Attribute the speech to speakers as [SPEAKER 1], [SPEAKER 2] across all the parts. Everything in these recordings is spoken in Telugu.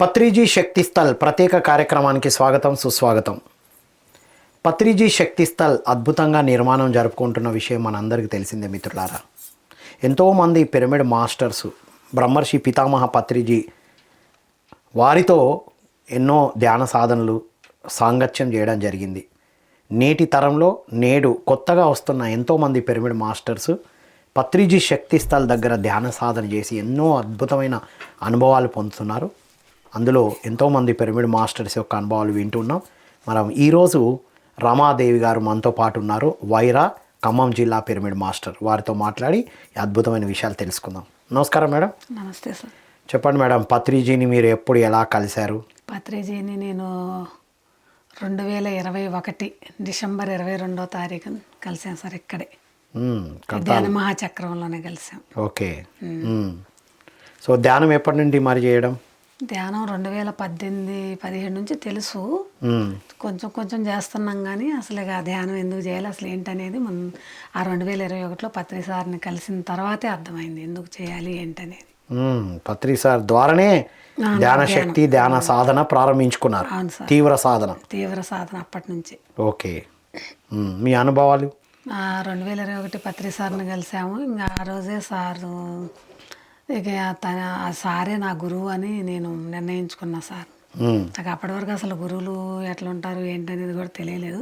[SPEAKER 1] పత్రిజీ శక్తి స్థల్ ప్రత్యేక కార్యక్రమానికి స్వాగతం సుస్వాగతం. పత్రిజీ శక్తి స్థల్ అద్భుతంగా నిర్మాణం జరుపుకుంటున్న విషయం మనందరికీ తెలిసిందే మిత్రులారా. ఎంతోమంది పిరమిడ్ మాస్టర్స్ బ్రహ్మర్షి పితామహ పత్రిజీ వారితో ఎన్నో ధ్యాన సాధనలు సాంగత్యం చేయడం జరిగింది. నేటి తరంలో నేడు కొత్తగా వస్తున్న ఎంతోమంది పిరమిడ్ మాస్టర్స్ పత్రిజీ శక్తి స్థల్ దగ్గర ధ్యాన సాధన చేసి ఎన్నో అద్భుతమైన అనుభవాలు పొందుతున్నారు. అందులో ఎంతోమంది పిరమిడ్ మాస్టర్స్ యొక్క అనుభవాలు వింటున్నాం. మనం ఈరోజు రమాదేవి గారు మనతో పాటు ఉన్నారు. వైరా ఖమ్మం జిల్లా పిరమిడ్ మాస్టర్. వారితో మాట్లాడి అద్భుతమైన విషయాలు తెలుసుకుందాం. నమస్కారం మేడం.
[SPEAKER 2] నమస్తే సార్.
[SPEAKER 1] చెప్పండి మేడం, పత్రిజీని మీరు ఎప్పుడు ఎలా కలిశారు?
[SPEAKER 2] పత్రిజీని నేను 2021 డిసెంబర్ 22వ తారీఖున కలిసాం సార్. ఇక్కడే ధ్యాన మహాచక్రంలోనే కలిసాం.
[SPEAKER 1] ఓకే. సో ధ్యానం ఎప్పటి నుండి మరి చేయడం?
[SPEAKER 2] ధ్యానం 2018-17 నుంచి తెలుసు, కొంచెం కొంచెం చేస్తున్నాం. కానీ అసలు ఇక ధ్యానం ఎందుకు చేయాలి అసలు ఏంటనేది మనం ఆ 2021లో పత్రి సార్ని కలిసిన తర్వాతే అర్థమైంది ఎందుకు చేయాలి ఏంటనేది.
[SPEAKER 1] పత్రి సార్ ద్వారానే ధ్యాన శక్తి ధ్యాన సాధన ప్రారంభించుకున్నారు. తీవ్ర సాధన అప్పటి నుంచి. ఓకే. మీ అనుభవాలు?
[SPEAKER 2] 2021 పత్రి సార్ని కలిసాము. ఇంకా ఆ రోజే సారు ఇక ఆ సారే నా గురువు అని నేను నిర్ణయించుకున్నా సార్. నాకు అప్పటి వరకు అసలు గురువులు ఎట్లా ఉంటారు ఏంటనేది కూడా తెలియలేదు.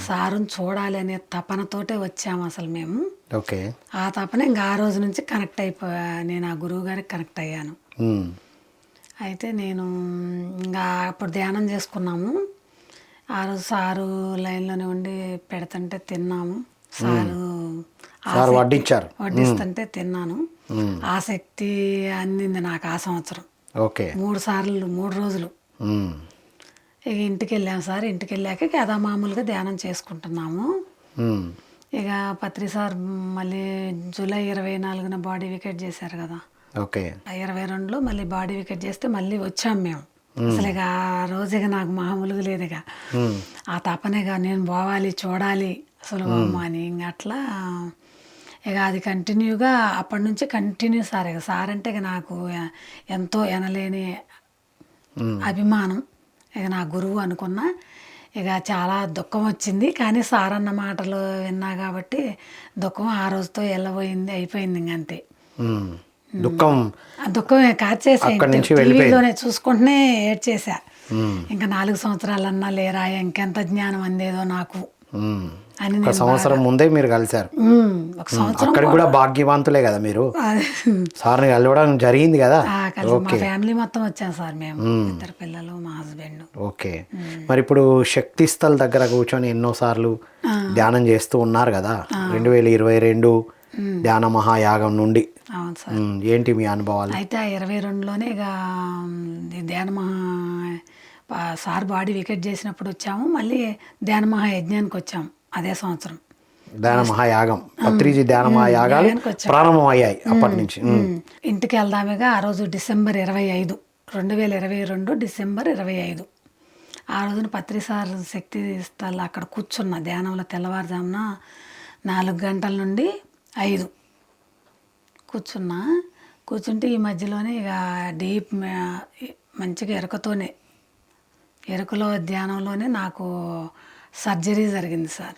[SPEAKER 2] సారుని చూడాలి అనే తపనతోటే వచ్చాము అసలు మేము.
[SPEAKER 1] ఓకే.
[SPEAKER 2] ఆ తపన ఇంకా ఆ రోజు నుంచి కనెక్ట్ అయిపోయా. నేను ఆ గురువు గారికి కనెక్ట్ అయ్యాను. అయితే నేను ఇంకా అప్పుడు ధ్యానం చేసుకున్నాము. ఆ రోజు సారు లైన్లోనే ఉండి పెడుతుంటే తిన్నాము. సారు వడ్డిస్తుంటే తిన్నాను. ఆసక్తి అందింది నాకు ఆ సంవత్సరం.
[SPEAKER 1] ఓకే.
[SPEAKER 2] 3 రోజులు ఇక ఇంటికి వెళ్ళాము సార్. ఇంటికి వెళ్ళాక యథా మామూలుగా ధ్యానం చేసుకుంటున్నాము. ఇక పత్రి సార్ మళ్ళీ జూలై 24న బాడీ వికెట్ చేశారు కదా.
[SPEAKER 1] ఓకే.
[SPEAKER 2] 22లో మళ్ళీ బాడీ వికెట్ చేస్తే మళ్ళీ వచ్చాము మేము. అసలు ఇక ఆ రోజు ఇక నాకు మామూలుగా లేదు. ఇక ఆ తపనగా నేను పోవాలి చూడాలి అసలు అని ఇంక అట్లా ఇక అది కంటిన్యూగా అప్పటి నుంచి కంటిన్యూ సార్. ఇక సార్ అంటే ఇక నాకు ఎంతో ఎనలేని అభిమానం. ఇక నా గురువు అనుకున్నా. ఇక చాలా దుఃఖం వచ్చింది, కానీ సార్ అన్న మాటలు విన్నా కాబట్టి దుఃఖం ఆ రోజుతో వెళ్ళబోయింది, అయిపోయింది. ఇంకంతే. దుఃఖం కార్చేసా. టీవీలోనే చూసుకుంటూనే ఏడ్చేసా. ఇంకా 4 సంవత్సరాలన్నా లేరా, ఇంకెంత జ్ఞానం అందేదో నాకు అని.
[SPEAKER 1] ఒక సంవత్సరం ముందే మీరు కలిశారు. అక్కడికి కూడా భాగ్యవంతులే కదా మీరు. సార్ని కలవడం జరిగింది కదా.
[SPEAKER 2] మా ఫ్యామిలీ మొత్తం వచ్చాం సార్. మేము 2 పిల్లలు, మా హస్బెండ్.
[SPEAKER 1] ఓకే. మరి ఇప్పుడు శక్తి స్థల్ దగ్గర కూర్చొని ఎన్నో సార్లు ధ్యానం చేస్తూ ఉన్నారు కదా. 2022 ధ్యాన మహాయాగం నుండి
[SPEAKER 2] అవును సార్.
[SPEAKER 1] ఏంటి మీ అనుభవాలు?
[SPEAKER 2] అయితే ఆ 22లోనే ఇక ధ్యాన సార్ బాడీ వికెట్ చేసినప్పుడు వచ్చాము. మళ్ళీ ధ్యాన మహాయజ్ఞానికి వచ్చాము అదే సంవత్సరం.
[SPEAKER 1] ధ్యాన మహాయాగం, పత్రిజీ ధ్యాన మహాయాగాలు ప్రారంభమయ్యాయి అప్పటి నుంచి.
[SPEAKER 2] ఇంటికి వెళ్దామేగా ఆ రోజు డిసెంబర్ 25, 2022 డిసెంబర్ 25. ఆ రోజున పత్రి సార్ శక్తి స్థల్ అక్కడ కూర్చున్న ధ్యానంలో తెల్లవారుజామున 4 గంటల నుండి 5 కూర్చుంటే ఈ మధ్యలోనే ఇక డీప్ మంచిగా ఎరుకలో ధ్యానంలోనే నాకు సర్జరీ జరిగింది సార్.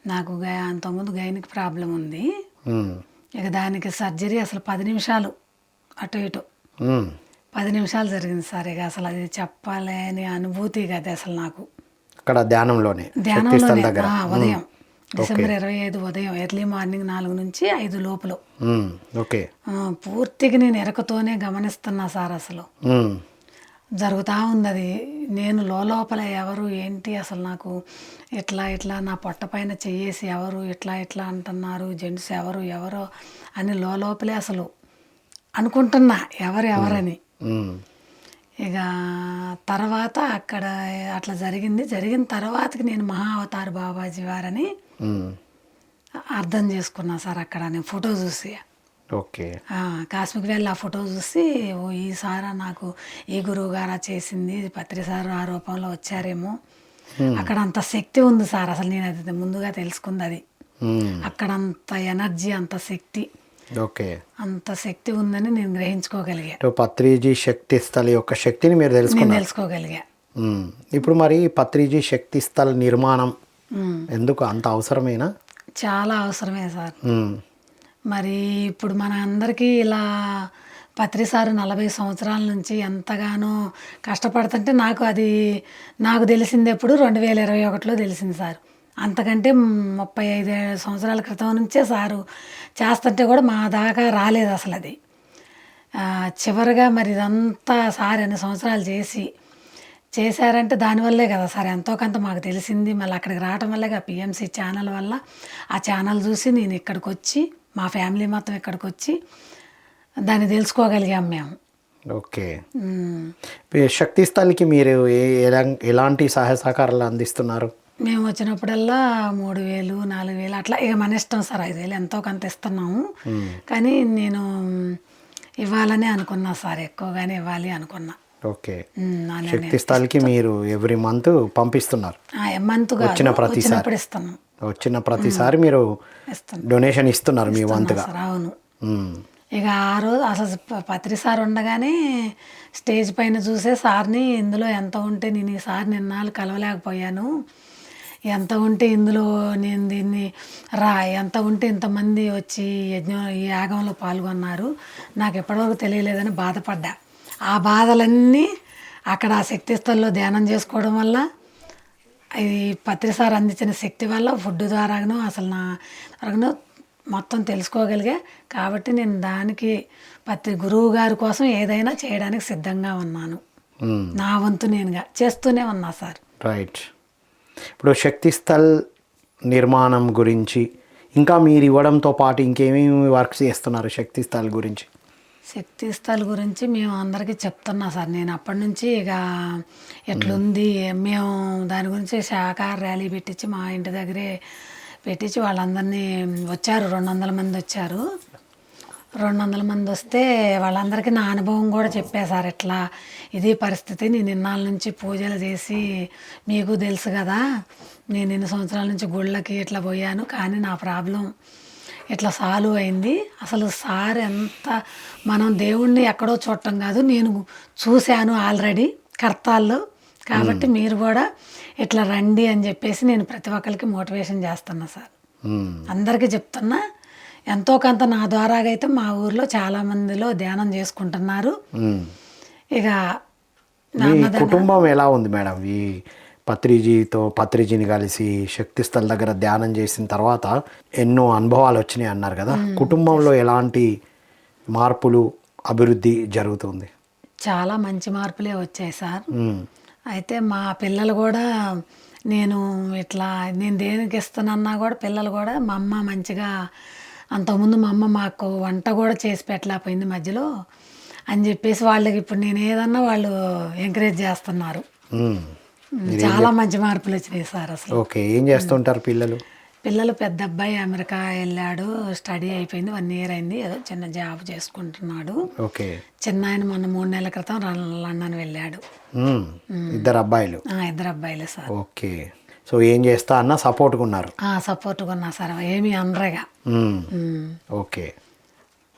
[SPEAKER 2] నాకు అంతకుముందు గైనిక్ ప్రాబ్లం ఉంది. ఇక దానికి సర్జరీ అసలు 10 నిమిషాలు అటు ఇటు 10 నిమిషాలు జరిగింది సార్. ఇక అసలు అది చెప్పలేని అనుభూతి కదా అసలు నాకు.
[SPEAKER 1] అక్కడ ధ్యానంలోనే
[SPEAKER 2] ఉదయం డిసెంబర్ 25 ఉదయం ఎర్లీ మార్నింగ్ 4 నుంచి 5 లోపల.
[SPEAKER 1] ఓకే.
[SPEAKER 2] పూర్తిగా నేను ఎరకతోనే గమనిస్తున్నా సార్. అసలు జరుగుతూ ఉంది అది. నేను లోపల ఎవరు ఏంటి అసలు నాకు ఇట్లా నా పొట్ట పైన చెయ్యేసి ఎవరు ఇట్లా అంటున్నారు, జెంట్స్ ఎవరో అని లోపలే అసలు అనుకుంటున్నా ఎవరని. ఇక తర్వాత అక్కడ అట్లా జరిగిన తర్వాతకి నేను మహా అవతార్ బాబాజీ వారని అర్థం చేసుకున్నా సార్. అక్కడ నేను ఫోటో చూసి
[SPEAKER 1] ఓకే
[SPEAKER 2] కాశ్మీర్కి వెళ్ళి ఆ ఫోటో చూసి ఓ ఈ సారా నాకు ఈ గురువు గారా చేసింది, పత్రి సార్ ఆ రూపంలో వచ్చారేమో. అక్కడ అంత శక్తి ఉంది సార్. అసలు నేను అది ముందుగా తెలుసుకుంది అది. అక్కడ అంత ఎనర్జీ, అంత శక్తి.
[SPEAKER 1] ఓకే.
[SPEAKER 2] అంత శక్తి ఉందని నేను గ్రహించుకోగలిగా,
[SPEAKER 1] ఇటు పత్రిజీ శక్తి స్థల్ యొక్క శక్తిని మీరు
[SPEAKER 2] నేను
[SPEAKER 1] తెలుసుకున్నారు.
[SPEAKER 2] తెలుసుకోగలిగా.
[SPEAKER 1] ఇప్పుడు మరి పత్రిజీ శక్తి స్థల్ నిర్మాణం
[SPEAKER 2] ఉమ్.
[SPEAKER 1] ఎందుకు అంత అవసరమేనా?
[SPEAKER 2] చాలా అవసరమే సార్.
[SPEAKER 1] ఉమ్,
[SPEAKER 2] మరి ఇప్పుడు మన అందరికీ ఇలా పత్రిసారు 40 సంవత్సరాల నుంచి ఎంతగానో కష్టపడుతుంటే నాకు తెలిసింది ఎప్పుడు 2021లో తెలిసింది సార్. అంతకంటే 35 సంవత్సరాల క్రితం నుంచే సారు చేస్తుంటే కూడా మా దాకా రాలేదు అసలు అది. చివరిగా మరి ఇదంతా సార్ ఎన్ని సంవత్సరాలు చేశారంటే దానివల్లే కదా సార్ ఎంతో కొంత మాకు తెలిసింది. మళ్ళీ అక్కడికి రావటం వల్లే పిఎంసి ఛానల్ వల్ల, ఆ ఛానల్ చూసి నేను ఇక్కడికి వచ్చి మా ఫ్యామిలీ మొత్తం ఇక్కడికి వచ్చి దాన్ని తెలుసుకోగలిగాం మేము.
[SPEAKER 1] ఓకే. శక్తి స్థల్కి మీరు ఎలాంటి సహాయ సహకారాలు అందిస్తున్నారు?
[SPEAKER 2] మేము వచ్చినప్పుడల్లా 3,000 4,000 అట్లా ఇక మన ఇష్టం సార్. 5,000 ఎంతో కొంత ఇస్తున్నాము. కానీ నేను ఇవ్వాలని అనుకున్నా సార్, ఎక్కువగానే ఇవ్వాలి అనుకున్నా.
[SPEAKER 1] ఓకే. శక్తి స్థల్కి మీరు ఎవ్రీ మంత్ పంపిస్తున్నారు?
[SPEAKER 2] మంత్ వచ్చినప్పుడు ఇస్తున్నాం.
[SPEAKER 1] వచ్చిన ప్రతిసారి మీరు డొనేషన్ ఇస్తున్నారు మీ వంతుగా?
[SPEAKER 2] అవును. ఇక ఆ రోజు అసలు పత్రి సార్ ఉండగానే స్టేజ్ పైన చూసే సార్ని, ఇందులో ఎంత ఉంటే నేను ఈ సార్ నిన్నాళ్ళు కలవలేకపోయాను, ఎంత ఉంటే ఇందులో నేను దీన్ని ఎంత ఉంటే ఇంతమంది వచ్చి ఈ యాగంలో పాల్గొన్నారు, నాకు ఎప్పటివరకు తెలియలేదని బాధపడ్డా. ఆ బాధలన్నీ అక్కడ ఆ శక్తి స్థల్లో ధ్యానం చేసుకోవడం వల్ల, ఈ పత్రిసార్ అందించిన శక్తి వల్ల, ఫుడ్ ద్వారాను అసలు నా ద్వారాను మొత్తం తెలుసుకోగలిగా. కాబట్టి నేను దానికి గురువు గారి కోసం ఏదైనా చేయడానికి సిద్ధంగా ఉన్నాను. నా వంతు నేనుగా చేస్తూనే ఉన్నా సార్.
[SPEAKER 1] రైట్. ఇప్పుడు శక్తి స్థల్ నిర్మాణం గురించి ఇంకా మీరు ఇవ్వడంతో పాటు ఇంకేమేమి వర్క్స్ చేస్తున్నారు శక్తి స్థల్ గురించి?
[SPEAKER 2] శక్తి స్థల్ గురించి మేము అందరికీ చెప్తున్నా సార్. నేను అప్పటి నుంచి ఇక ఎట్లుంది, మేము దాని గురించి శాఖాహార ర్యాలీ పెట్టించి మా ఇంటి దగ్గరే పెట్టించి వాళ్ళందరినీ వచ్చారు. 200 మంది వచ్చారు. 200 మంది వస్తే వాళ్ళందరికీ నా అనుభవం కూడా చెప్పా సార్. ఇట్లా ఇది పరిస్థితి, నేను ఇన్నాళ్ళ నుంచి పూజలు చేసి, మీకు తెలుసు కదా నేను ఇన్ని సంవత్సరాల నుంచి గుళ్ళకి ఇట్లా పోయాను, కానీ నా ప్రాబ్లం ఇట్లా సాల్వ్ అయింది. అసలు సార్ ఎంత, మనం దేవుణ్ణి ఎక్కడో చూడటం కాదు, నేను చూశాను ఆల్రెడీ కర్తాల్లో. కాబట్టి మీరు కూడా ఇట్లా రండి అని చెప్పేసి నేను ప్రతి ఒక్కరికి మోటివేషన్ చేస్తున్నా సార్. అందరికీ చెప్తున్నా. ఎంతో కొంత నా ద్వారాగా అయితే మా ఊర్లో చాలా మందిలో ధ్యానం చేసుకుంటున్నారు. ఇక
[SPEAKER 1] కుటుంబం ఎలా ఉంది మేడం? ఈ పత్రిజీని కలిసి శక్తి స్థల్ దగ్గర ధ్యానం చేసిన తర్వాత ఎన్నో అనుభవాలు వచ్చినాయి అన్నారు కదా, కుటుంబంలో ఎలాంటి మార్పులు, అభివృద్ధి జరుగుతుంది?
[SPEAKER 2] చాలా మంచి మార్పులే వచ్చాయి సార్. అయితే మా పిల్లలు కూడా, నేను దేనికి ఇస్తానన్నా కూడా పిల్లలు కూడా, మా అమ్మ మంచిగా, అంతకుముందు మా అమ్మ మాకు వంట కూడా చేసి పెట్టలేకపోయింది మధ్యలో అని చెప్పేసి వాళ్ళకి ఇప్పుడు నేను ఏదన్నా వాళ్ళు ఎంకరేజ్ చేస్తున్నారు. చాలా మంచి మార్పులు వచ్చినాయి సార్ అసలు.
[SPEAKER 1] ఓకే. ఏం చేస్తుంటారు పిల్లలు?
[SPEAKER 2] పెద్ద అబ్బాయి అమెరికా వెళ్ళాడు, స్టడీ అయిపోయింది, 1 ఇయర్ అయింది, ఏదో చిన్న జాబ్ చేసుకుంటున్నాడు.
[SPEAKER 1] ఓకే.
[SPEAKER 2] చిన్న ఆయన మొన్న 3 నెలల క్రితం లండన్ వెళ్ళాడు.
[SPEAKER 1] ఇద్దరు అబ్బాయిలు?
[SPEAKER 2] ఇద్దరు అబ్బాయిలే సార్.
[SPEAKER 1] ఓకే. సో ఏం చేస్తా అన్న సపోర్ట్గా ఉన్నారు?
[SPEAKER 2] సపోర్ట్గా ఉన్నా సార్, ఏమీ అనరేగా.
[SPEAKER 1] ఓకే.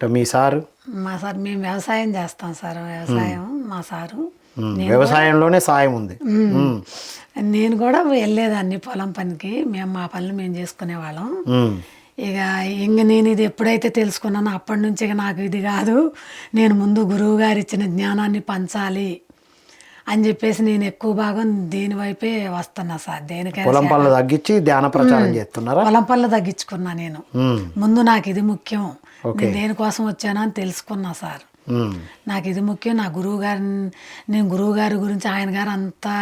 [SPEAKER 1] మీ సారు?
[SPEAKER 2] మా సార్ మేము వ్యవసాయం చేస్తాం సార్. వ్యవసాయం మా సారు.
[SPEAKER 1] వ్యవసాయంలోనే సాయం ఉంది.
[SPEAKER 2] నేను కూడా వెళ్ళేదాన్ని పొలం పనికి. మా పనులు మేము చేసుకునేవాళ్ళం. ఇంక నేను ఇది ఎప్పుడైతే తెలుసుకున్నానో అప్పటి నుంచి ఇక నాకు ఇది కాదు, నేను ముందు గురువు గారు ఇచ్చిన జ్ఞానాన్ని పంచాలి అని చెప్పేసి నేను ఎక్కువ భాగం దీని వైపే వస్తున్నా సార్. దేనికైనా
[SPEAKER 1] పొలం పనులు తగ్గించి ధ్యాన ప్రచారం చేస్తున్నారా?
[SPEAKER 2] పొలం పనులు తగ్గించుకున్నా నేను. ముందు నాకు ఇది ముఖ్యం, నేను దేనికోసం వచ్చానో అని తెలుసుకున్నా సార్. నాకు ఇది ముఖ్యం. నేను గురువు గారి గురించి, ఆయన గారు అంతా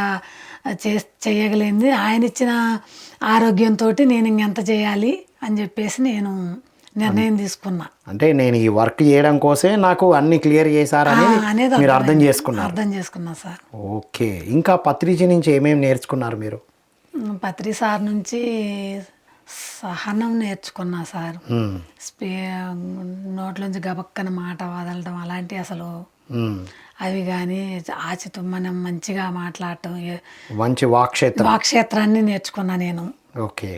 [SPEAKER 2] చేయగలిగింది, ఆయన ఇచ్చిన ఆరోగ్యంతో నేను ఇంకెంత చేయాలి అని చెప్పేసి నేను నిర్ణయం తీసుకున్నా.
[SPEAKER 1] అంటే నేను ఈ వర్క్ చేయడం కోసమే నాకు అన్ని క్లియర్ చేశారని మీరు అర్థం
[SPEAKER 2] చేసుకున్నా సార్.
[SPEAKER 1] ఓకే. ఇంకా పత్రిజీ నుంచి ఏమేమి నేర్చుకున్నారు మీరు?
[SPEAKER 2] పత్రి సార్ నుంచి సహనం నేర్చుకున్నా సార్. నోట్లోంచి గబక్కన మాట వదలడం అలాంటి అసలు అవి కానీ, మనం మంచిగా మాట్లాడటం,
[SPEAKER 1] మంచి వాక్షేత్రాన్ని
[SPEAKER 2] నేర్చుకున్నా నేను.
[SPEAKER 1] ఓకే.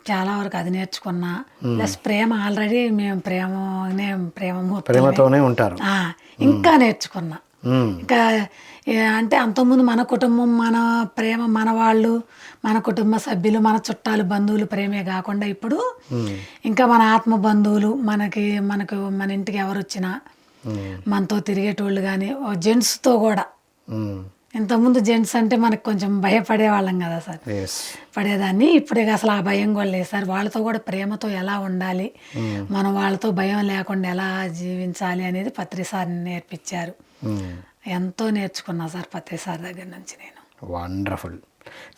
[SPEAKER 2] చాలా వరకు అది నేర్చుకున్నా. ప్లస్ ప్రేమ ఆల్రెడీ మేము ప్రేమమూర్తులమే.
[SPEAKER 1] ప్రేమతోనే ఉంటారు.
[SPEAKER 2] ఇంకా నేర్చుకున్నా. ఇంకా అంటే అంతకుముందు మన కుటుంబం, మన ప్రేమ, మన వాళ్ళు, మన కుటుంబ సభ్యులు, మన చుట్టాలు, బంధువులు ప్రేమే కాకుండా ఇప్పుడు ఇంకా మన ఆత్మ బంధువులు, మనకు మన ఇంటికి ఎవరు వచ్చినా మనతో తిరిగేటోళ్ళు కానీ జెంట్స్తో కూడా. ఇంతకుముందు జెంట్స్ అంటే మనకు కొంచెం భయపడేవాళ్ళం కదా సార్, పడేదాన్ని. ఇప్పుడు అసలు ఆ భయం కూడా లేదు సార్. వాళ్ళతో కూడా ప్రేమతో ఎలా ఉండాలి, మనం వాళ్ళతో భయం లేకుండా ఎలా జీవించాలి అనేది పత్రి సార్ నేర్పించారు. ఎంతో నేర్చుకున్నా సార్ పత్రి సార్ దగ్గర నుంచి నేను.
[SPEAKER 1] వండర్ఫుల్.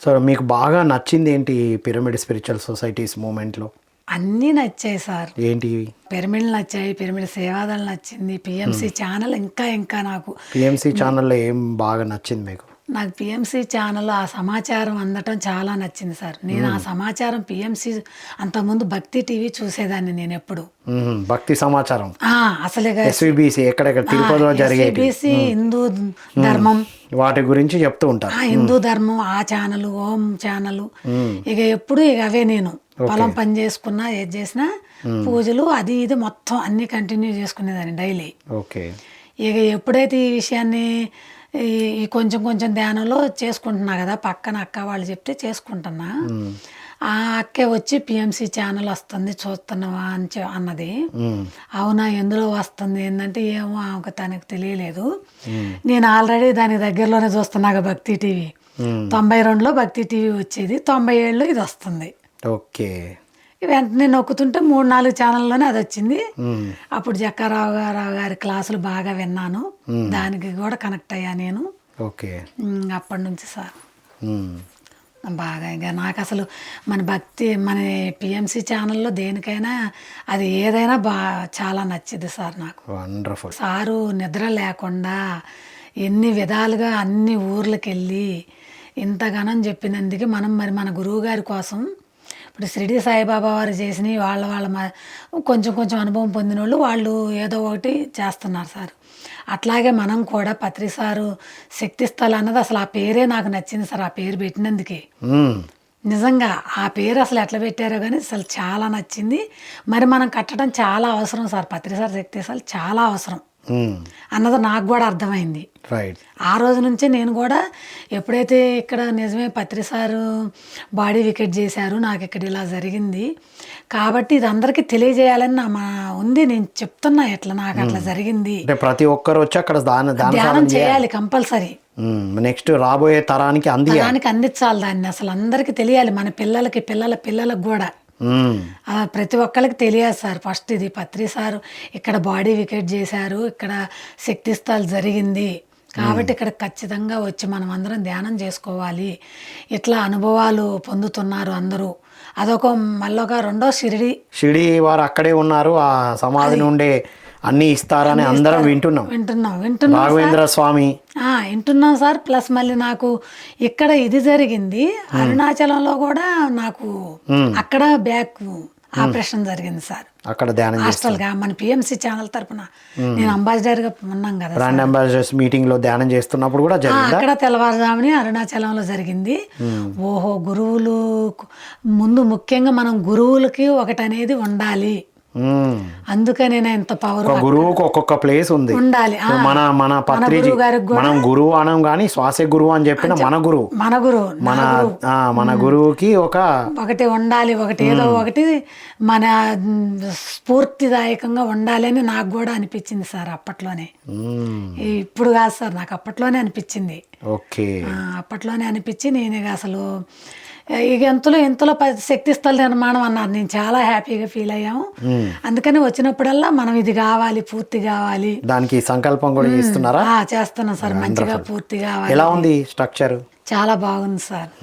[SPEAKER 1] సో మీకు బాగా నచ్చింది ఏంటి పిరమిడ్ స్పిరిచువల్ సొసైటీస్ మూమెంట్లో?
[SPEAKER 2] అన్నీ నచ్చాయి సార్.
[SPEAKER 1] ఏంటి?
[SPEAKER 2] పిరమిడ్లు నచ్చాయి, పిరమిడ్ సేవాదలు నచ్చింది, పిఎంసి ఛానల్ ఇంకా నాకు
[SPEAKER 1] పిఎంసి ఛానల్లో ఏం బాగా నచ్చింది మీకు?
[SPEAKER 2] నాకు పిఎంసి ఛానల్లో ఆ సమాచారం అందటం చాలా నచ్చింది సార్. నేను ఆ సమాచారం పిఎంసి అంతకుముందు భక్తి టీవీ చూసేదాన్ని నేను ఎప్పుడు.
[SPEAKER 1] భక్తి సమాచారం
[SPEAKER 2] అసలు
[SPEAKER 1] ఎస్విబిసి ఎక్కడెక్కడ తిరుపతిలో జరిగేది,
[SPEAKER 2] హిందూ ధర్మం
[SPEAKER 1] వాటి గురించి చెప్తూ ఉంటారు.
[SPEAKER 2] హిందూ ధర్మం ఆ ఛానల్, ఓం ఛానల్, ఇక ఎప్పుడు అవే నేను పొలం పని చేసుకున్నా, ఏది చేసినా పూజలు అది ఇది మొత్తం అన్ని కంటిన్యూ చేసుకునేదాన్ని డైలీ.
[SPEAKER 1] ఓకే.
[SPEAKER 2] ఇక ఎప్పుడైతే ఈ విషయాన్ని ఈ కొంచెం ధ్యానంలో చేసుకుంటున్నా కదా, పక్కన అక్క వాళ్ళు చెప్తే చేసుకుంటున్నా. ఆ అక్కే వచ్చి పిఎంసి ఛానల్ వస్తుంది చూస్తున్నావా అని అన్నది. అవునా, ఎందులో వస్తుంది ఏంటంటే ఏమో ఆమెకు తనకు తెలియలేదు. నేను ఆల్రెడీ దాని దగ్గరలోనే చూస్తున్నాగా భక్తి టీవీ. 92లో భక్తి టీవీ వచ్చేది, 97లో ఇది వస్తుంది.
[SPEAKER 1] ఓకే.
[SPEAKER 2] వెంటనే నొక్కుతుంటే 3-4 ఛానల్లోనే అది వచ్చింది. అప్పుడు జక్కారావు గారి క్లాసులు బాగా విన్నాను, దానికి కూడా కనెక్ట్ అయ్యా నేను.
[SPEAKER 1] ఓకే.
[SPEAKER 2] అప్పటి నుంచి సార్ బాగా ఇంకా నాకు అసలు మన పిఎంసి ఛానల్లో దేనికైనా అది ఏదైనా చాలా నచ్చింది సార్ నాకు.
[SPEAKER 1] వండర్ఫుల్.
[SPEAKER 2] సారు నిద్ర లేకుండా ఎన్ని విధాలుగా అన్ని ఊర్లకు వెళ్ళి ఇంతగానం చెప్పినందుకు మన గురువు గారి కోసం ఇప్పుడు షిరిడి సాయిబాబా వారు చేసినవి వాళ్ళ కొంచెం అనుభవం పొందిన వాళ్ళు ఏదో ఒకటి చేస్తున్నారు సార్. అట్లాగే మనం కూడా పత్రి సారు శక్తి స్థల్ అన్నది అసలు ఆ పేరే నాకు నచ్చింది సార్. ఆ పేరు పెట్టినందుకే నిజంగా ఆ పేరు అసలు ఎట్లా పెట్టారో కానీ అసలు చాలా నచ్చింది. మరి మనం కట్టడం చాలా అవసరం సార్. పత్రి సార్ శక్తి స్థల్ చాలా అవసరం అన్నది నాకు కూడా అర్థమైంది. ఆ రోజు నుంచే నేను కూడా ఎప్పుడైతే ఇక్కడ నిజమే పత్రి సారు బాడీ వికెట్ చేశారు, నాకు ఇక్కడ ఇలా జరిగింది కాబట్టి ఇది అందరికీ తెలియజేయాలని ఉంది. నేను చెప్తున్నా ఎట్లా నాకు అట్లా జరిగింది.
[SPEAKER 1] ప్రతి ఒక్కరు వచ్చి అక్కడ
[SPEAKER 2] ధ్యానం చేయాలి కంపల్సరీ.
[SPEAKER 1] నెక్స్ట్ రాబోయే తరానికి
[SPEAKER 2] అందించాలి దాన్ని. అసలు అందరికీ తెలియాలి, మన పిల్లలకు కూడా ప్రతి ఒక్కరికి తెలియదు సార్. ఫస్ట్ ఇది పత్రి సారు ఇక్కడ బాడీ వికెట్ చేశారు, ఇక్కడ శక్తి స్థల్ జరిగింది కాబట్టి ఇక్కడ ఖచ్చితంగా వచ్చి మనం అందరం ధ్యానం చేసుకోవాలి. ఇట్లా అనుభవాలు పొందుతున్నారు అందరూ. అదొక మళ్ళొక రెండో షిరిడి వారు అక్కడే ఉన్నారు. ఆ సమాధి నుండే అన్ని ఇస్తారని అందరం వింటున్నాం రాఘవేంద్ర స్వామి వింటున్నాం సార్. ప్లస్ మళ్ళీ నాకు ఇక్కడ ఇది జరిగింది, అరుణాచలంలో కూడా నాకు అక్కడ బ్యాక్ ఆపరేషన్ జరిగింది సార్.
[SPEAKER 1] అక్కడ హాస్టల్
[SPEAKER 2] గా మన పిఎంసి ఛానల్ తరపున నేను అంబాసిడర్ గా ఉన్నాం కదా,
[SPEAKER 1] బ్రాండ్ అంబాసిడర్స్ మీటింగ్ లో ధ్యానం చేస్తున్నప్పుడు కూడా
[SPEAKER 2] అక్కడ తెల్లవారుజాముని అరుణాచలంలో జరిగింది. ఓహో, గురువులు ముందు ముఖ్యంగా మనం గురువులకి ఒకటి అనేది ఉండాలి. అందుకనే ఇంత పవర్.
[SPEAKER 1] గురువుకు ఒక్కొక్క ప్లేస్ ఉంది
[SPEAKER 2] ఉండాలి.
[SPEAKER 1] మన పత్రిజీ మనం గురువు అనం గాని శ్వాసే గురువు అని చెప్పిన మన గురువుకి
[SPEAKER 2] ఒకటి ఉండాలి, ఒకటి ఏదో ఒకటి మన స్ఫూర్తిదాయకంగా ఉండాలి అని నాకు కూడా అనిపించింది సార్ అప్పట్లోనే. ఇప్పుడు కాదు సార్, నాకు అప్పట్లోనే అనిపించింది. అప్పట్లోనే అనిపించి నేను అసలు ఇక ఎంతలో శక్తి స్థల నిర్మాణం అన్నారు. నేను చాలా హ్యాపీగా ఫీల్ అయ్యాము. అందుకని వచ్చినప్పుడల్లా మనం ఇది కావాలి, పూర్తి కావాలి.
[SPEAKER 1] దానికి సంకల్పం కూడా చేస్తున్నారా?
[SPEAKER 2] చేస్తున్నాం సార్. మంచిగా పూర్తి కావాలి.
[SPEAKER 1] ఎలా ఉంది స్ట్రక్చర్?
[SPEAKER 2] చాలా బాగుంది సార్,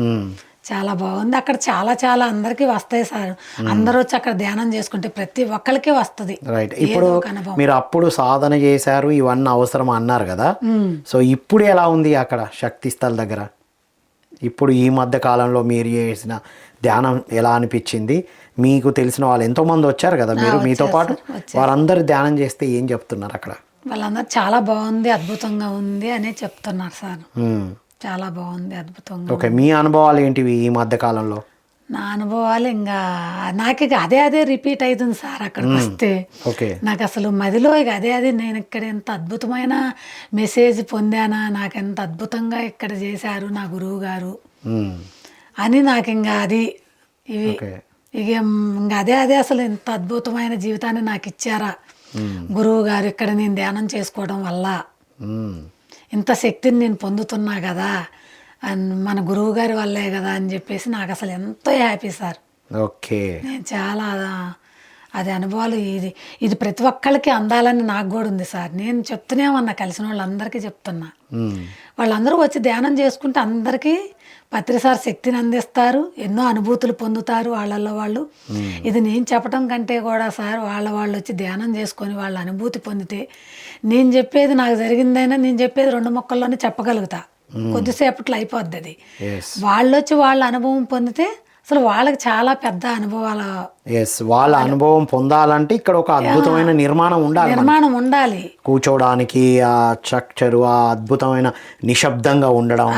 [SPEAKER 2] చాలా బాగుంది. అక్కడ చాలా అందరికి వస్తాయి సార్. అందరూ వచ్చి అక్కడ ధ్యానం చేసుకుంటే ప్రతి ఒక్కరికి వస్తుంది.
[SPEAKER 1] రైట్. ఇప్పుడు మీరు అప్పుడు సాధన చేశారు, ఇవన్నీ అవసరం అన్నారు కదా, సో ఇప్పుడు ఎలా ఉంది అక్కడ శక్తి స్థల్ దగ్గర? ఇప్పుడు ఈ మధ్య కాలంలో మీరు చేసిన ధ్యానం ఎలా అనిపించింది? మీకు తెలిసిన వాళ్ళు ఎంతోమంది వచ్చారు కదా మీతో పాటు, వారందరూ ధ్యానం చేస్తే ఏం చెప్తున్నారు అక్కడ?
[SPEAKER 2] వాళ్ళందరూ చాలా బాగుంది, అద్భుతంగా ఉంది అనే చెప్తున్నారు సార్. చాలా బాగుంది, అద్భుతంగా.
[SPEAKER 1] ఓకే, మీ అనుభవాలు ఏంటివి ఈ మధ్య కాలంలో?
[SPEAKER 2] నా అనుభవాలు ఇంకా నాకు ఇక అదే రిపీట్ అవుతుంది సార్ అక్కడికి వస్తే.
[SPEAKER 1] ఓకే.
[SPEAKER 2] నాకు అసలు మదిలో ఇక అదే నేను ఇక్కడ ఎంత అద్భుతమైన మెసేజ్ పొందానా, నాకు ఎంత అద్భుతంగా ఇక్కడ చేశారు నా గురువు గారు అని నాకు ఇంకా అది ఇవి ఇక ఇంకా అదే అసలు ఎంత అద్భుతమైన జీవితాన్ని నాకు ఇచ్చారా గురువు గారు ఇక్కడ నేను ధ్యానం చేసుకోవడం వల్ల, ఇంత శక్తిని నేను పొందుతున్నా కదా మన గురువు గారి వల్లే కదా అని చెప్పేసి నాకు అసలు ఎంతో హ్యాపీ సార్.
[SPEAKER 1] ఓకే.
[SPEAKER 2] నేను చాలా అది అనుభవాలు ఇది ప్రతి ఒక్కళ్ళకి అందాలని నాకు కూడా ఉంది సార్. నేను చెప్తూనే ఉన్నా, కలిసిన వాళ్ళందరికీ చెప్తున్నా. వాళ్ళందరూ వచ్చి ధ్యానం చేసుకుంటే అందరికీ పత్రి సార్ శక్తిని అందిస్తారు, ఎన్నో అనుభూతులు పొందుతారు వాళ్ళల్లో వాళ్ళు. ఇది నేను చెప్పడం కంటే కూడా సార్ వాళ్ళు వచ్చి ధ్యానం చేసుకొని వాళ్ళ అనుభూతి పొందితే, నేను చెప్పేది నాకు జరిగిందైనా నేను చెప్పేది 2 ముక్కల్లోనే చెప్పగలుగుతా, కొద్దిసేపట్లో అయిపోద్ది అది. వాళ్ళు వచ్చి వాళ్ళ అనుభవం పొందితే అసలు వాళ్ళకి చాలా పెద్ద అనుభవాలు.
[SPEAKER 1] వాళ్ళ అనుభవం పొందాలంటే ఇక్కడ ఒక అద్భుతమైన నిర్మాణం ఉండాలి. కూర్చోడానికి ఆ స్ట్రక్చర్, ఆ అద్భుతమైన నిశ్శబ్దంగా ఉండడం,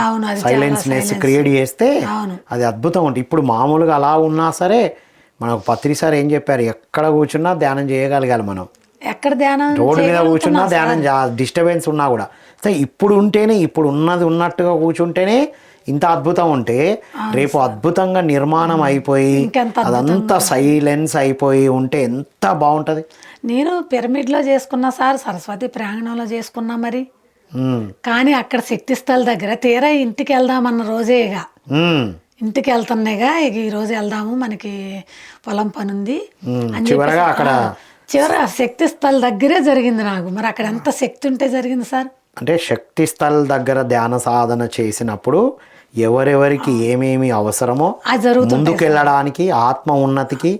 [SPEAKER 1] సైలెన్స్నెస్ క్రియేట్ చేస్తే అది అద్భుతం ఉంటుంది. ఇప్పుడు మామూలుగా అలా ఉన్నా సరే మనకు పత్రి సార్ ఏం చెప్పారు, ఎక్కడ కూర్చున్నా ధ్యానం చేయగలగాలి. మనం
[SPEAKER 2] ఎక్కడ ధ్యానం
[SPEAKER 1] రోడ్డు మీద కూర్చున్నా ధ్యానం, డిస్టర్బెన్స్ ఉన్నా కూడా ఇప్పుడు ఉంటేనే, ఇప్పుడు ఉన్నది ఉన్నట్టుగా కూర్చుంటేనే ఇంత అద్భుతం ఉంటే, రేపు అద్భుతంగా నిర్మాణం అయిపోయి అదంతా సైలెన్స్ అయిపోయి ఉంటే ఎంత బాగుంటది.
[SPEAKER 2] నేను పిరమిడ్లో చేసుకున్నా సార్, సరస్వతి ప్రాంగణంలో చేసుకున్నా మరి. కానీ అక్కడ శక్తి స్థల దగ్గర తీరా ఇంటికి వెళ్దామన్న రోజే ఇక ఇంటికి వెళ్తున్నాయిగా, ఇక ఈ రోజు వెళ్దాము మనకి పొలం పని ఉంది అని
[SPEAKER 1] చివరగా అక్కడ
[SPEAKER 2] చివరి శక్తి స్థల దగ్గరే జరిగింది నాకు. మరి అక్కడ ఎంత శక్తి ఉంటే జరిగింది సార్. అంటే
[SPEAKER 1] శక్తి స్థల్ దగ్గర ధ్యాన సాధన చేసినప్పుడు ఎవరెవరికి ఏమేమి అవసరమో ముందుకెళ్ళడానికి, ఆత్మ ఉన్నతికి,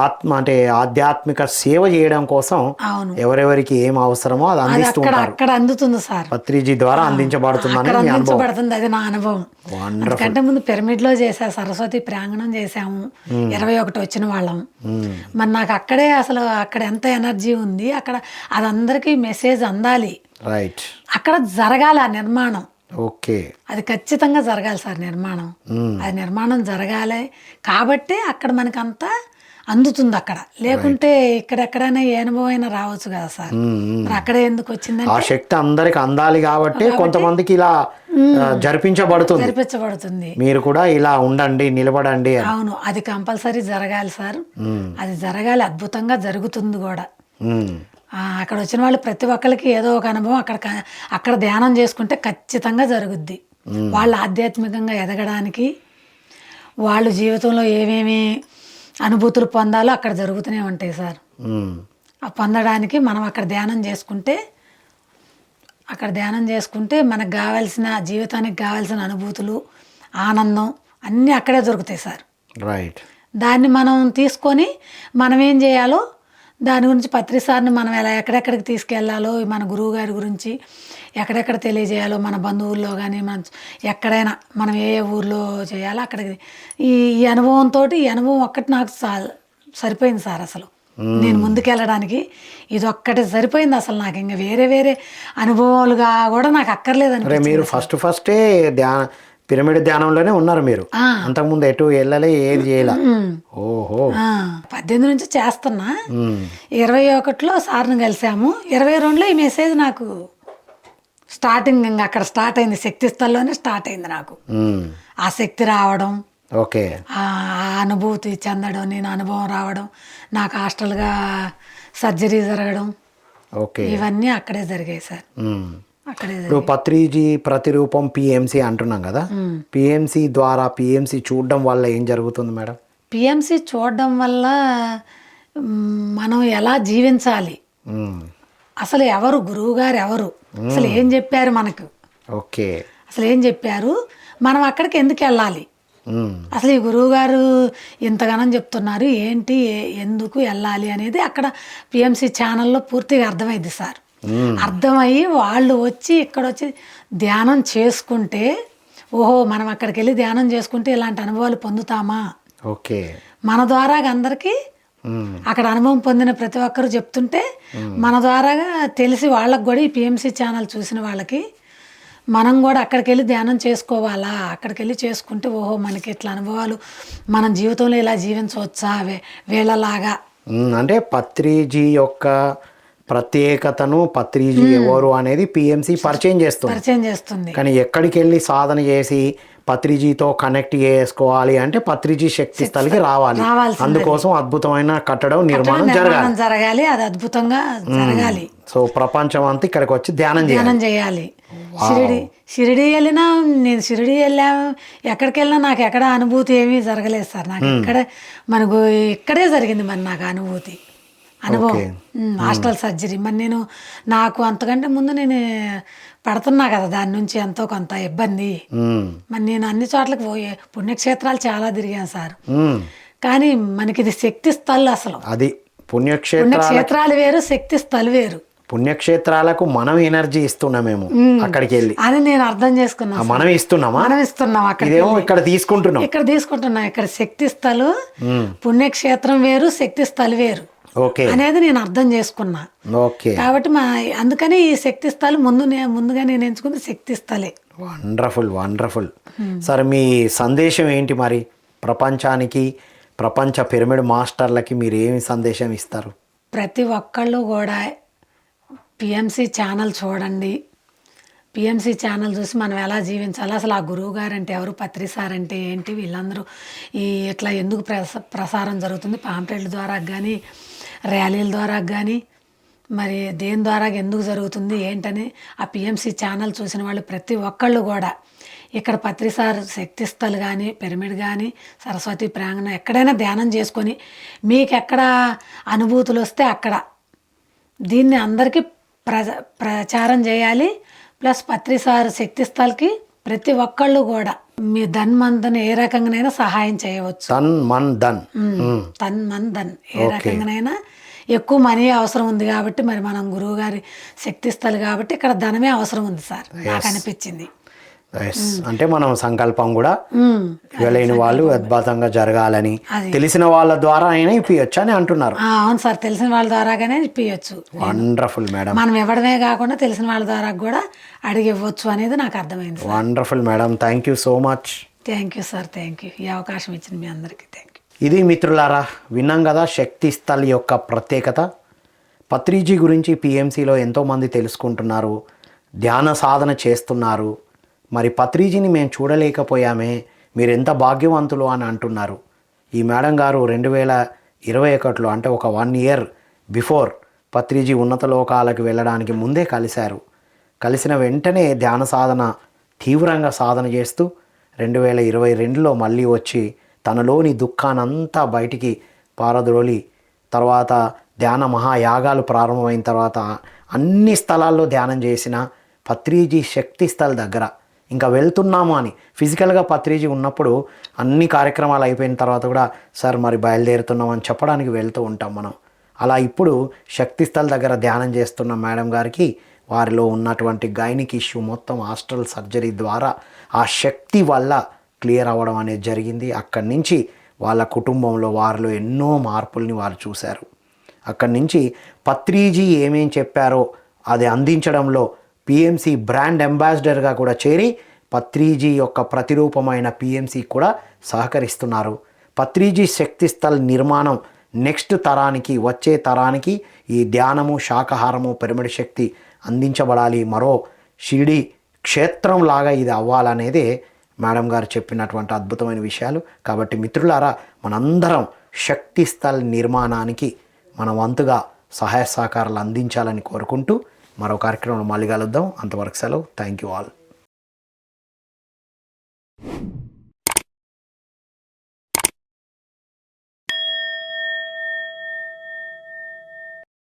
[SPEAKER 1] ఆత్మ అంటే ఆధ్యాత్మిక సేవ చేయడం కోసం ఎవరెవరికి ఏం అవసరమో అది అందిస్తూ ఉంటారు.
[SPEAKER 2] అక్కడ అందుతుంది సార్,
[SPEAKER 1] పత్రిజీ ద్వారా అందించబడుతుంది.
[SPEAKER 2] అది నా అనుభవం. ఎందుకంటే ముందు పిరమిడ్ లో చేసా, సరస్వతి ప్రాంగణం చేసాము, 21 వచ్చిన వాళ్ళం. మరి నాకు అక్కడే అసలు అక్కడ ఎంత ఎనర్జీ ఉంది, అక్కడ అది అందరికీ మెసేజ్ అందాలి.
[SPEAKER 1] రైట్.
[SPEAKER 2] అక్కడ జరగాలి ఆ నిర్మాణం.
[SPEAKER 1] ఓకే.
[SPEAKER 2] అది ఖచ్చితంగా జరగాలి సార్ నిర్మాణం. అది నిర్మాణం జరగాలి కాబట్టి అక్కడ మనకి అంతా అందుతుంది. అక్కడ లేకుంటే ఇక్కడెక్కడైనా ఏ అనుభవం అయినా రావచ్చు కదా సార్. మరి అక్కడే ఎందుకు వచ్చిందంటే
[SPEAKER 1] ఆ శక్తి అందరికి అందాలి కాబట్టి కొంతమందికి ఇలా జరిపించబడుతుంది. మీరు కూడా ఇలా ఉండండి, నిలబడండి.
[SPEAKER 2] అవును, అది కంపల్సరీ జరగాలి సార్. అది జరగాలి, అద్భుతంగా జరుగుతుంది కూడా. అక్కడ వచ్చిన వాళ్ళు ప్రతి ఒక్కరికి ఏదో ఒక అనుభవం అక్కడ ధ్యానం చేసుకుంటే ఖచ్చితంగా జరుగుద్ది. వాళ్ళు ఆధ్యాత్మికంగా ఎదగడానికి, వాళ్ళు జీవితంలో ఏమేమి అనుభూతులు పొందాలో అక్కడ జరుగుతూనే ఉంటాయి సార్. ఆ పొందడానికి మనం అక్కడ ధ్యానం చేసుకుంటే మనకు కావాల్సిన, జీవితానికి కావాల్సిన అనుభూతులు, ఆనందం అన్నీ అక్కడే దొరుకుతాయి సార్.
[SPEAKER 1] రైట్.
[SPEAKER 2] దాన్ని మనం తీసుకొని మనం ఏం చేయాలో దాని గురించి పత్రి సార్ని మనం ఎలా ఎక్కడెక్కడికి తీసుకెళ్లాలో, మన గురువు గారి గురించి ఎక్కడెక్కడ తెలియజేయాలో, మన బంధువుల్లో కానీ మన ఎక్కడైనా మనం ఏ ఊర్లో చేయాలో అక్కడికి ఈ అనుభవంతో, ఈ అనుభవం ఒక్కటి నాకు సరిపోయింది సార్. అసలు నేను ముందుకెళ్ళడానికి ఇది ఒక్కటి సరిపోయింది. అసలు నాకు ఇంకా వేరే అనుభవాలుగా కూడా నాకు అక్కర్లేదని.
[SPEAKER 1] మీరు ఫస్టే పిరమిడ్ ధ్యానంలోనే ఉన్నారు మీరు, అంతకుముందు ఎటు వెళ్ళలే, ఏది చేయలే. ఓహో.
[SPEAKER 2] 18 నుంచి చేస్తున్నా, 21లో సార్ని కలిసాము, 22లో ఈ మెసేజ్ నాకు స్టార్టింగ్ ఇంకా అక్కడ స్టార్ట్ అయింది. శక్తి స్థల్లోనే స్టార్ట్ అయింది నాకు ఆ శక్తి రావడం.
[SPEAKER 1] ఓకే.
[SPEAKER 2] ఆ అనుభూతి చెందడం, నేను అనుభవం రావడం, నాకు హాస్టల్గా సర్జరీ జరగడం, ఇవన్నీ అక్కడే జరిగాయి సార్.
[SPEAKER 1] ఇప్పుడు పత్రిజీ ప్రతిరూపం పిఎంసి అంటున్నాం కదా, పిఎంసి ద్వారా పిఎంసి చూడడం వల్ల ఏం జరుగుతుంది మేడం?
[SPEAKER 2] పిఎంసి చూడడం వల్ల మనం ఎలా జీవించాలి, అసలు ఎవరు గురువు గారు, ఎవరు అసలు ఏం చెప్పారు మనకు,
[SPEAKER 1] ఓకే,
[SPEAKER 2] అసలు ఏం చెప్పారు, మనం అక్కడికి ఎందుకు వెళ్ళాలి, అసలు ఈ గురువు గారు ఇంతగానం చెప్తున్నారు ఏంటి, ఎందుకు వెళ్ళాలి అనేది అక్కడ పిఎంసి ఛానల్లో పూర్తిగా అర్థమైంది సార్. అర్థమయ్యి వాళ్ళు వచ్చి ఇక్కడ వచ్చి ధ్యానం చేసుకుంటే, ఓహో మనం అక్కడికి వెళ్ళి ధ్యానం చేసుకుంటే ఇలాంటి అనుభవాలు పొందుతామా,
[SPEAKER 1] ఓకే,
[SPEAKER 2] మన ద్వారా అందరికీ అక్కడ అనుభవం పొందిన ప్రతి ఒక్కరు చెప్తుంటే మన ద్వారాగా తెలిసి వాళ్ళకు కూడా ఈ పిఎంసి ఛానల్ చూసిన వాళ్ళకి మనం కూడా అక్కడికి వెళ్ళి ధ్యానం చేసుకోవాలా, అక్కడికి వెళ్ళి చేసుకుంటే ఓహో మనకి ఇట్లా అనుభవాలు మనం జీవితంలో ఇలా జీవించవచ్చా వీళ్ళలాగా.
[SPEAKER 1] అంటే పత్రిజీ యొక్క ప్రత్యేకతను, పత్రిజీ ఎవరు అనేది పిఎంసి పరిచయం చేస్తుంది. కానీ ఎక్కడికి వెళ్ళి సాధన చేసి పత్రిజీతో కనెక్ట్ చేసుకోవాలి అంటే పత్రిజీ శక్తి స్థలికి రావాలి. అందుకోసం అద్భుతమైన కట్టడం నిర్మాణం
[SPEAKER 2] జరగాలి, అది అద్భుతంగా జరగాలి.
[SPEAKER 1] సో ప్రపంచం అంతా ఇక్కడికి వచ్చి ధ్యానం చేయాలి.
[SPEAKER 2] షిరిడి వెళ్ళినా, నేను షిరిడి వెళ్ళా, ఎక్కడికి వెళ్ళినా నాకు ఎక్కడ అనుభూతి ఏమీ జరగలేదు సార్. నాకు మనకు ఇక్కడే జరిగింది మరి నాకు అనుభవం హాస్టల్ సర్జరీ. మరి నాకు అంతకంటే ముందు నేను పడుతున్నా కదా, దాని నుంచి ఎంతో కొంత ఇబ్బంది. మరి నేను అన్ని చోట్లకి పోయే పుణ్యక్షేత్రాలు చాలా తిరిగాను సార్. కానీ మనకి ఇది శక్తి స్థల్. అసలు
[SPEAKER 1] అది
[SPEAKER 2] పుణ్యక్షేత్రాలు వేరు, శక్తి స్థల్ వేరు.
[SPEAKER 1] పుణ్యక్షేత్రాలకు మనం ఎనర్జీ ఇస్తున్నామేమో అక్కడికి వెళ్ళి
[SPEAKER 2] అని నేను అర్థం చేసుకున్నా.
[SPEAKER 1] మనం ఇస్తున్నాం ఇక్కడ తీసుకుంటున్నాం. ఇక్కడ శక్తి స్థలు,
[SPEAKER 2] పుణ్యక్షేత్రం వేరు, శక్తి స్థల్ వేరు అనేది నేను అర్థం చేసుకున్నా. కాబట్టి అందుకని ఈ శక్తి స్థలం ముందుగా నేను ఎంచుకుంది శక్తి స్థలే.
[SPEAKER 1] వండర్ఫుల్. సరే, మీ సందేశం ఏంటి మరి ప్రపంచానికి, ప్రపంచ పిరమిడ్ మాస్టర్లకి మీరు ఏమి సందేశం ఇస్తారు?
[SPEAKER 2] ప్రతి ఒక్కళ్ళు కూడా పిఎంసి ఛానల్ చూడండి. పిఎంసి ఛానల్ చూసి మనం ఎలా జీవించాలి, అసలు ఆ గురువు గారు అంటే ఎవరు, పత్రి సార్ అంటే ఏంటి, వీళ్ళందరూ ఇట్లా ఎందుకు ప్రసారం జరుగుతుంది, పాంప్లెట్ల ద్వారా కానీ, ర్యాలీల ద్వారా కానీ, మరి దేని ద్వారా ఎందుకు జరుగుతుంది ఏంటని ఆ పిఎంసి ఛానల్ చూసిన వాళ్ళు ప్రతి ఒక్కళ్ళు కూడా ఇక్కడ పత్రి సార్ శక్తి స్థల్ కానీ, పిరమిడ్ కానీ, సరస్వతి ప్రాంగణం ఎక్కడైనా ధ్యానం చేసుకొని మీకు ఎక్కడ అనుభూతులు వస్తే అక్కడ దీన్ని అందరికీ ప్రచారం చేయాలి. ప్లస్ పత్రి సార్ శక్తి స్థల్కి ప్రతి ఒక్కళ్ళు కూడా మీ ధన్ ఏ రకంగానైనా సహాయం చేయవచ్చు. తన్ మన్ ధన్ ఏ రకంగానైనా. ఎక్కువ మనీ అవసరం ఉంది కాబట్టి మరి మనం గురువు గారి శక్తి స్థల్ కాబట్టి ఇక్కడ ధనమే అవసరం ఉంది సార్, నాకు అనిపించింది.
[SPEAKER 1] అంటే మనం సంకల్పం కూడా వెళ్ళని వాళ్ళు అద్భుతంగా జరగాలని తెలిసిన వాళ్ళ ద్వారా అయినా ఇప్పించచ్చు అని అంటున్నారు.
[SPEAKER 2] అవును సార్, తెలిసిన వాళ్ళ ద్వారాగానే ఇప్పించచ్చు.
[SPEAKER 1] Wonderful madam.
[SPEAKER 2] మనం ఇవ్వడమే కాకుండా తెలిసిన వాళ్ళ ద్వారా కూడా అడిగి ఇవ్వచ్చు అనేది నాకు అర్థమైంది.
[SPEAKER 1] Wonderful madam, thank you so much.
[SPEAKER 2] Thank you sir, thank you. ఈ అవకాశం ఇచ్చిన మీ అందరికీ థ్యాంక్ యూ.
[SPEAKER 1] ఇది మిత్రులారా, విన్నాం కదా శక్తి స్థల్ యొక్క ప్రత్యేకత. పత్రిజీ గురించి పిఎంసిలో ఎంతోమంది తెలుసుకుంటున్నారు, ధ్యాన సాధన చేస్తున్నారు. మరి పత్రిజీని మేము చూడలేకపోయామే, మీరు ఎంత భాగ్యవంతులు అని అంటున్నారు. ఈ మేడం గారు 2021లో అంటే ఒక 1 year బిఫోర్ పత్రిజీ ఉన్నత లోకాలకు వెళ్ళడానికి ముందే కలిసిన వెంటనే ధ్యాన సాధన తీవ్రంగా సాధన చేస్తూ 2022లో మళ్ళీ వచ్చి తనలోని దుఃఖానంతా బయటికి పారద్రోలి తర్వాత ధ్యాన మహాయాగాలు ప్రారంభమైన తర్వాత అన్ని స్థలాల్లో ధ్యానం చేసిన పత్రిజీ శక్తి స్థల్ దగ్గర ఇంకా వెళ్తున్నాము అని ఫిజికల్గా పత్రిజీ ఉన్నప్పుడు అన్ని కార్యక్రమాలు అయిపోయిన తర్వాత కూడా సార్ మరి బయలుదేరుతున్నాం అని చెప్పడానికి వెళ్తూ ఉంటాం మనం. అలా ఇప్పుడు శక్తి స్థల్ దగ్గర ధ్యానం చేస్తున్న మేడం గారికి వారిలో ఉన్నటువంటి గైనిక్ ఇష్యూ మొత్తం హాస్టల్ సర్జరీ ద్వారా ఆ శక్తి వల్ల క్లియర్ అవ్వడం అనేది జరిగింది. అక్కడి నుంచి వాళ్ళ కుటుంబంలో వారిలో ఎన్నో మార్పుల్ని వారు చూశారు. అక్కడి నుంచి పత్రిజీ ఏమేం చెప్పారో అది అందించడంలో పిఎంసి బ్రాండ్ అంబాసిడర్గా కూడా చేరి పత్రిజీ యొక్క ప్రతిరూపమైన పిఎంసి కూడా సహకరిస్తున్నారు. పత్రిజీ శక్తి స్థల్ నిర్మాణం నెక్స్ట్ తరానికి, వచ్చే తరానికి ఈ ధ్యానము, శాకాహారము, పిరమిడ్ శక్తి అందించబడాలి. మరో షిరిడి క్షేత్రం లాగా ఇది అవ్వాలనేదే మేడం గారు చెప్పినటువంటి అద్భుతమైన విషయాలు. కాబట్టి మిత్రులారా, మనందరం శక్తి స్థల్ నిర్మాణానికి మన వంతుగా సహాయ సహకారాలు అందించాలని కోరుకుంటూ మరో కార్యక్రమం మళ్ళీ కలుద్దాం. అంతవరకు సెలవు. Thank you all.